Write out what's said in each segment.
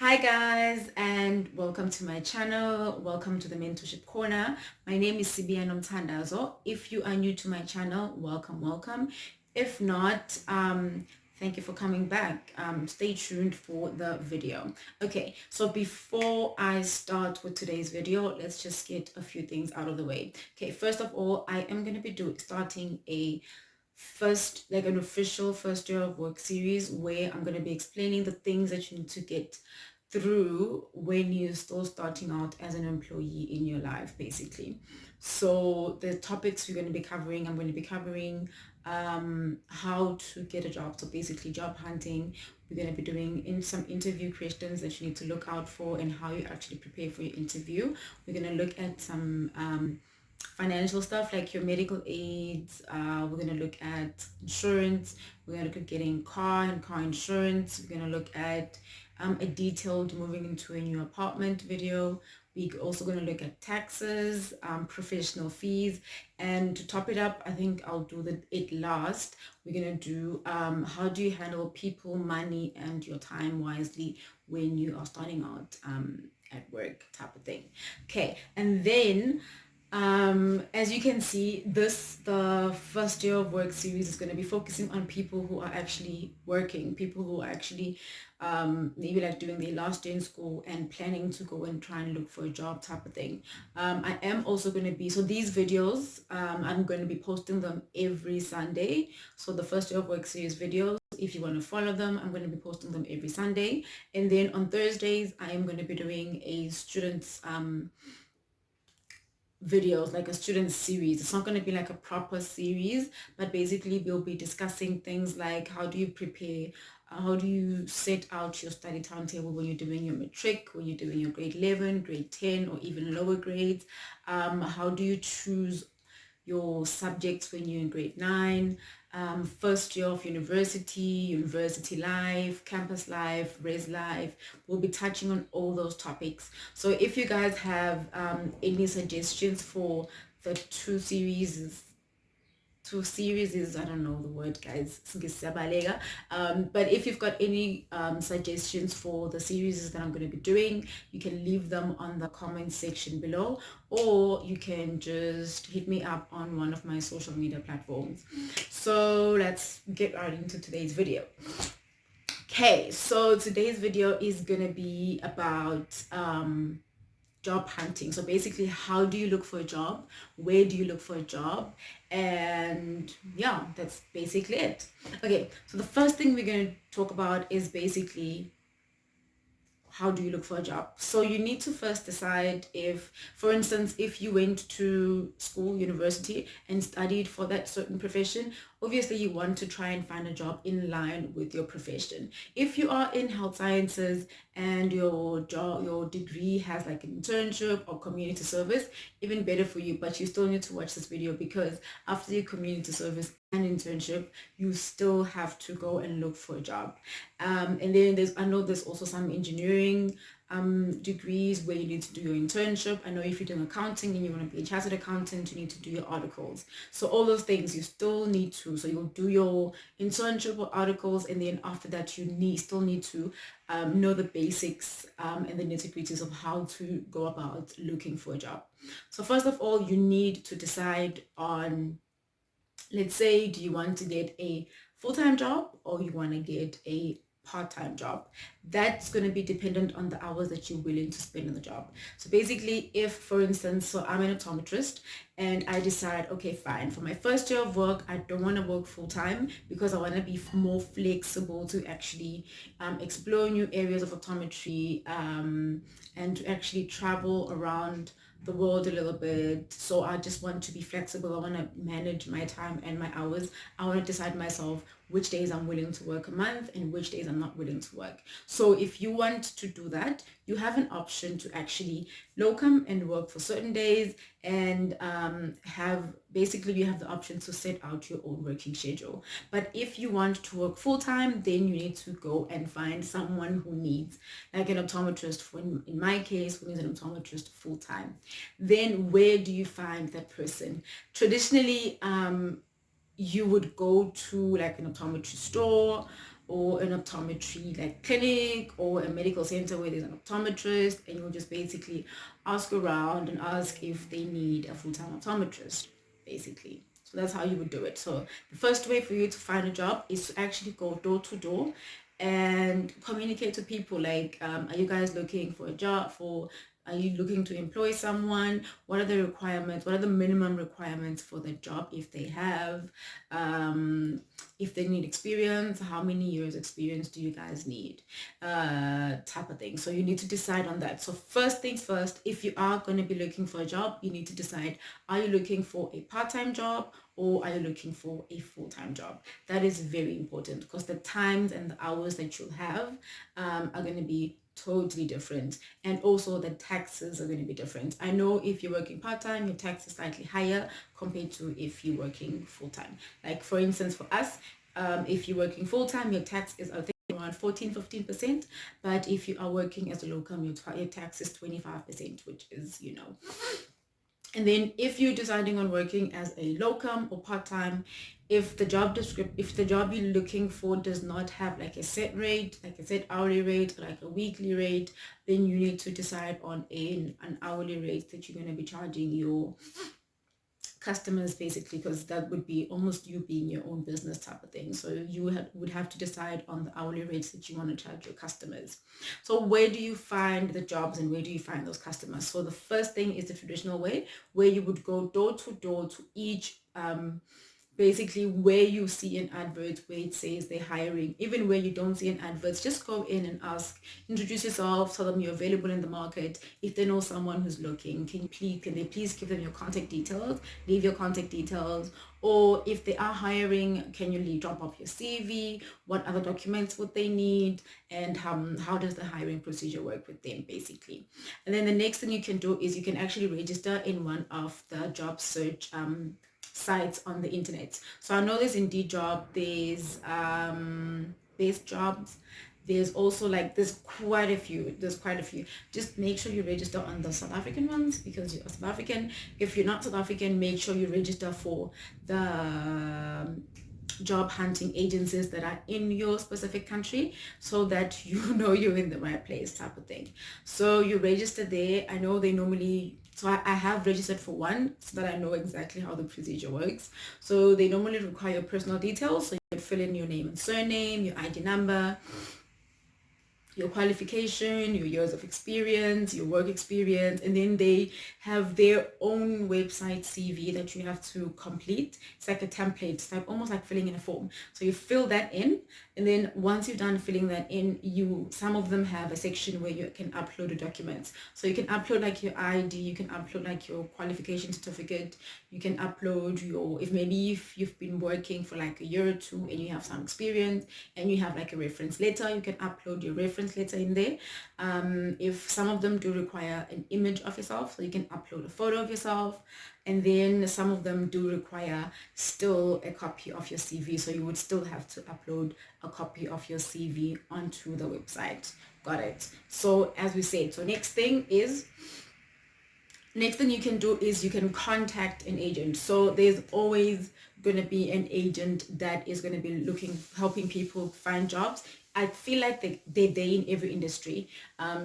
Hi guys, and welcome to my channel. Welcome to the Mentorship Corner. My name is Sibiya Nomthandazo. If you are new to my channel, welcome. If not, thank you for coming back. Stay tuned for the video. Okay, so before I start with today's video, let's just get a few things out of the way. Okay, first of all, I am going to be starting a an official first year of work series where I'm going to be explaining the things that you need to get through when you're still starting out as an employee in your life, basically. So the topics we're going to be covering, I'm going to be covering how to get a job, so basically job hunting. We're going to be doing some interview questions that you need to look out for and how you actually prepare for your interview. We're going to look at some financial stuff like your medical aids. We're going to look at insurance. We're going to look at getting car and car insurance. We're going to look at a detailed moving into a new apartment video. We're also going to look at taxes, professional fees, and to top it up, I think I'll do it last. We're going to do how do you handle people, money, and your time wisely when you are starting out at work, type of thing. Okay, and then as you can see, the first year of work series is going to be focusing on people who are actually working, people who are actually maybe like doing their last year in school and planning to go and try and look for a job, type of thing. I am also going to be, so these videos, I'm going to be posting them every Sunday. So the first year of work series videos, if you want to follow them, I'm going to be posting them every Sunday. And then on Thursdays, I am going to be doing a student's videos, like a student series. It's not going to be like a proper series, but basically we'll be discussing things like how do you prepare, how do you set out your study timetable when you're doing your matric, when you're doing your grade 11, grade 10, or even lower grades. How do you choose your subjects when you're in grade 9, first year of university life, campus life, res life. We'll be touching on all those topics. So if you guys have any suggestions for the two series is, I don't know the word, guys, but if you've got any suggestions for the series that I'm going to be doing, you can leave them on the comment section below, or you can just hit me up on one of my social media platforms. So let's get right into today's video. Okay, so today's video is gonna be about job hunting. So basically, how do you look for a job? Where do you look for a job? And yeah, that's basically it. Okay, so the first thing we're going to talk about is basically how do you look for a job. So you need to first decide if, for instance, if you went to school, university, and studied for that certain profession, obviously you want to try and find a job in line with your profession. If you are in health sciences and your degree has like an internship or community service, even better for you, but you still need to watch this video, because after your community service and internship, you still have to go and look for a job. And then I know there's also some engineering degrees where you need to do your internship. I know if you're doing accounting and you want to be a chartered accountant, you need to do your articles. So all those things you still need to. So you'll do your internship or articles, and then after that you still need to know the basics and the nitty-gritties of how to go about looking for a job. So first of all, you need to decide on, let's say, do you want to get a full-time job or you want to get a part-time job? That's going to be dependent on the hours that you're willing to spend on the job. So basically, if for instance, so I'm an optometrist and I decide, okay, fine, for my first year of work, I don't want to work full-time because I want to be more flexible to actually explore new areas of optometry and to actually travel around the world a little bit. So I just want to be flexible. I want to manage my time and my hours. I want to decide myself which days I'm willing to work a month and which days I'm not willing to work. So if you want to do that, you have an option to actually locum and work for certain days, and you have the option to set out your own working schedule. But if you want to work full-time, then you need to go and find someone who needs, like an optometrist, in my case, who needs an optometrist full-time. Then where do you find that person? Traditionally, you would go to like an optometry store, or an optometry like clinic or a medical center where there's an optometrist, and you'll just basically ask around and ask if they need a full-time optometrist, basically. So that's how you would do it. So the first way for you to find a job is to actually go door to door and communicate to people like, are you guys looking for a job? Are you looking to employ someone? What are the requirements? What are the minimum requirements for the job if they have? If they need experience, how many years experience do you guys need? Type of thing. So you need to decide on that. So first things first, if you are going to be looking for a job, you need to decide, are you looking for a part-time job or are you looking for a full-time job? That is very important because the times and the hours that you'll have are going to be totally different, and also the taxes are going to be different. I know if you're working part-time, your tax is slightly higher compared to if you're working full-time. Like for instance, for us, if you're working full-time, your tax is, I think, around 14-15%, but if you are working as a locum, your tax is 25%, which is, and then if you're deciding on working as a locum or part-time, if the job you're looking for does not have like a set rate, like a set hourly rate, or like a weekly rate, then you need to decide on an hourly rate that you're going to be charging your customers, basically, because that would be almost you being your own business type of thing. So you would have to decide on the hourly rates that you want to charge your customers. So where do you find the jobs and where do you find those customers? So the first thing is the traditional way, where you would go door to each basically where you see an advert where it says they're hiring. Even where you don't see an advert, just go in and ask, introduce yourself, tell them you're available in the market. If they know someone who's looking, can they please give them your contact details, leave your contact details. Or if they are hiring, can you drop off your CV? What other documents would they need? And how does the hiring procedure work with them, basically? And then the next thing you can do is you can actually register in one of the job search sites on the internet. So I know there's Indeed Job, there's Best Jobs, there's also like there's quite a few. Just make sure you register on the South African ones because you're South African. If you're not South African, make sure you register for the job hunting agencies that are in your specific country so that you know you're in the right place, type of thing. So you register there. I know they normally, so I have registered for one so that I know exactly how the procedure works. So they normally require personal details, so you can fill in your name and surname, your ID number, your qualification, your years of experience, your work experience, and then they have their own website CV that you have to complete. It's like a template. It's like almost like filling in a form. So you fill that in, and then once you're done filling that in, some of them have a section where you can upload the documents. So you can upload like your ID, you can upload like your qualification certificate, you can upload if you've been working for like a year or two and you have some experience and you have like a reference letter, you can upload your reference letter in there. If some of them do require an image of yourself, so you can upload a photo of yourself. And then some of them do require still a copy of your CV, so you would still have to upload a copy of your CV onto the website. Got it? So as we said, so next thing you can do is you can contact an agent. So there's always going to be an agent that is going to be helping people find jobs. I feel like they're there in every industry.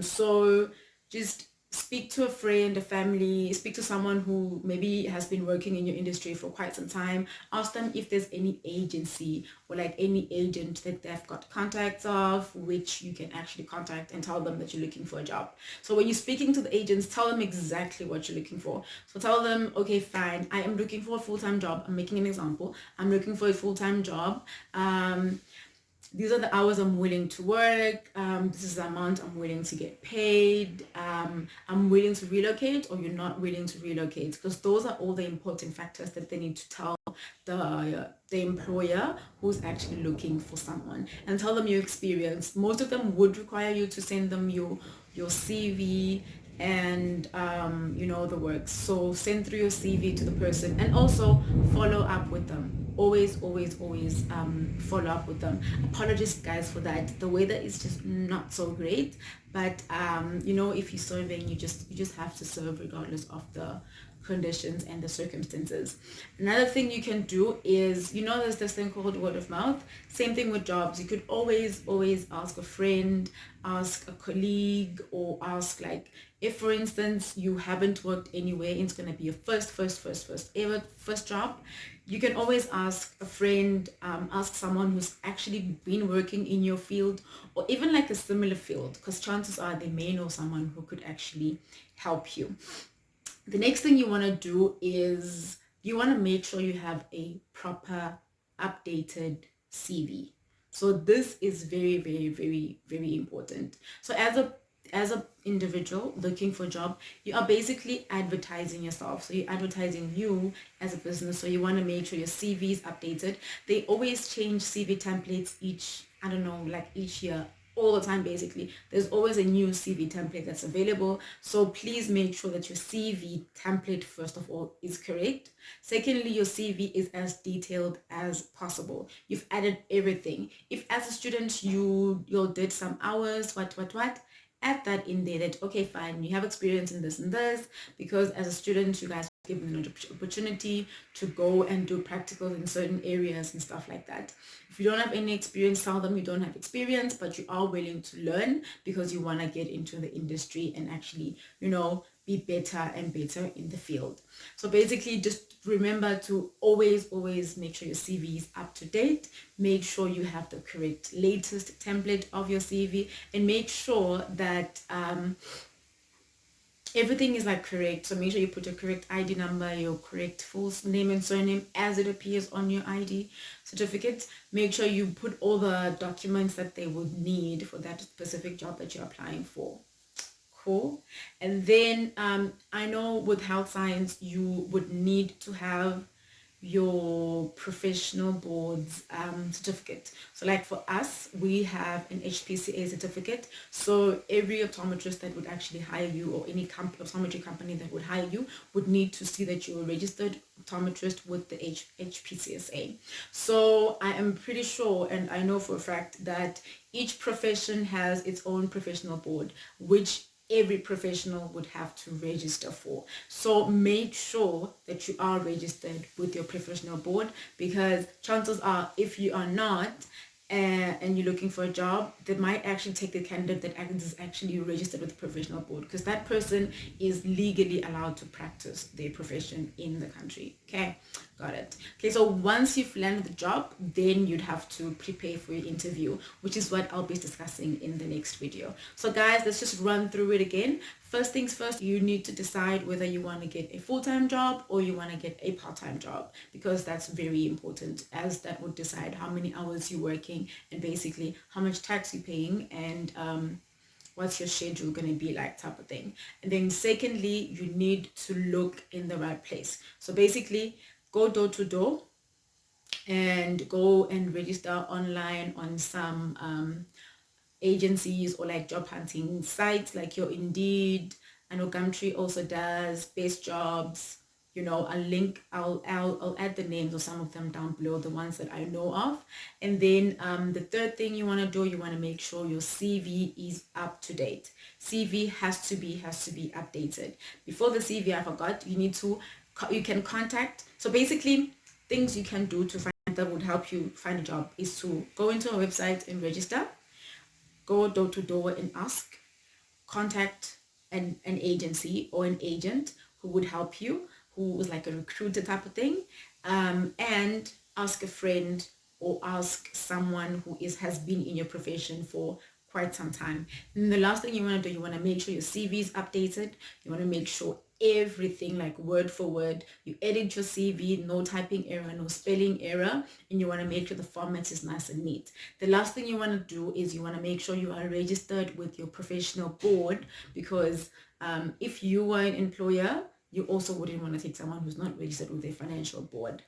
So just speak to a friend, a family, speak to someone who maybe has been working in your industry for quite some time. Ask them if there's any agency or like any agent that they've got contacts of, which you can actually contact and tell them that you're looking for a job. So when you're speaking to the agents, tell them exactly what you're looking for. So tell them, okay, fine, I am looking for a full-time job. I'm making an example. I'm looking for a full-time job. These are the hours I'm willing to work. This is the amount I'm willing to get paid. I'm willing to relocate, or you're not willing to relocate, because those are all the important factors that they need to tell the employer who's actually looking for someone, and tell them your experience. Most of them would require you to send them your CV and the works. So send through your CV to the person, and also follow up with them. Always follow up with them. Apologies guys for that. The weather is just not so great, but if you're serving, you just have to serve regardless of the conditions and the circumstances. Another thing you can do is, there's this thing called word of mouth. Same thing with jobs. You could always ask a friend, ask a colleague, or ask, like, if for instance you haven't worked anywhere and it's going to be your first job, you can always ask a friend, ask someone who's actually been working in your field or even like a similar field, because chances are they may know someone who could actually help you. The next thing you want to do is you want to make sure you have a proper updated CV. So this is very important. So as a individual looking for a job, you are basically advertising yourself. So you're advertising you as a business. So you want to make sure your CV is updated. They always change CV templates each year, all the time. Basically, there's always a new CV template that's available, so please make sure that your CV template, first of all, is correct. Secondly, your CV is as detailed as possible. You've added everything. If as a student you did some hours, what add that in there, that okay, fine, you have experience in this and this, because as a student you guys given an opportunity to go and do practicals in certain areas and stuff like that. If you don't have any experience, tell them you don't have experience, but you are willing to learn because you want to get into the industry and actually, be better and better in the field. So basically, just remember to always make sure your CV is up to date. Make sure you have the correct latest template of your CV, and make sure that everything is like correct. So make sure you put your correct ID number, your correct full name and surname as it appears on your ID certificate. Make sure you put all the documents that they would need for that specific job that you're applying for. Cool. And then I know with health science you would need to have your professional board's certificate. So like for us, we have an HPCA certificate. So every optometrist that would actually hire you, or any optometry company that would hire you, would need to see that you're a registered optometrist with the HPCSA. So I am pretty sure, and I know for a fact, that each profession has its own professional board, which every professional would have to register for. So make sure that you are registered with your professional board, because chances are, if you are not, and you're looking for a job, they might actually take the candidate that is actually registered with the professional board, because that person is legally allowed to practice their profession in the country. Okay, got it. Okay, so once you've landed the job, then you'd have to prepare for your interview, which is what I'll be discussing in the next video. So guys, let's just run through it again. First things first, you need to decide whether you want to get a full-time job or you want to get a part-time job, because that's very important, as that would decide how many hours you're working and basically how much tax you're paying, and what's your schedule going to be like, type of thing. And then secondly, you need to look in the right place. So basically, go door to door and go and register online on some agencies or like job hunting sites like your Indeed. I know Gumtree also does, Best Jobs. I'll add the names of some of them down below, the ones that I know of. And then the third thing you want to do, you want to make sure your CV is up to date. CV has to be updated. Before the CV, I forgot, you can contact. So basically, things you can do to find that would help you find a job is to go into a website and register, go door to door and ask, contact an agency or an agent who would help you, who was like a recruiter type of thing, and ask a friend or ask someone who has been in your profession for quite some time. And the last thing you want to do, you want to make sure your CV is updated. You want to make sure everything, like word for word, you edit your CV, no typing error, no spelling error, and you want to make sure the format is nice and neat. The last thing you want to do is you want to make sure you are registered with your professional board, because if you were an employer, you also wouldn't want to take someone who's not registered with a financial board.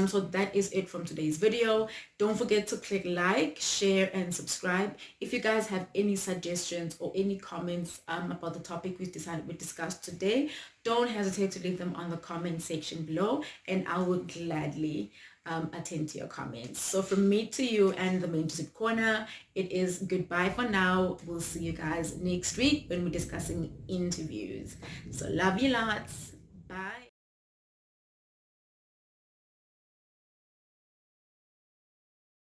So that is it from today's video. Don't forget to click like, share, and subscribe. If you guys have any suggestions or any comments about the topic we discussed today, don't hesitate to leave them on the comment section below, and I would gladly attend to your comments. So from me to you and the Mentorship Corner, it is goodbye for now. We'll see you guys next week when we're discussing interviews. So love you lots. Bye. Bye.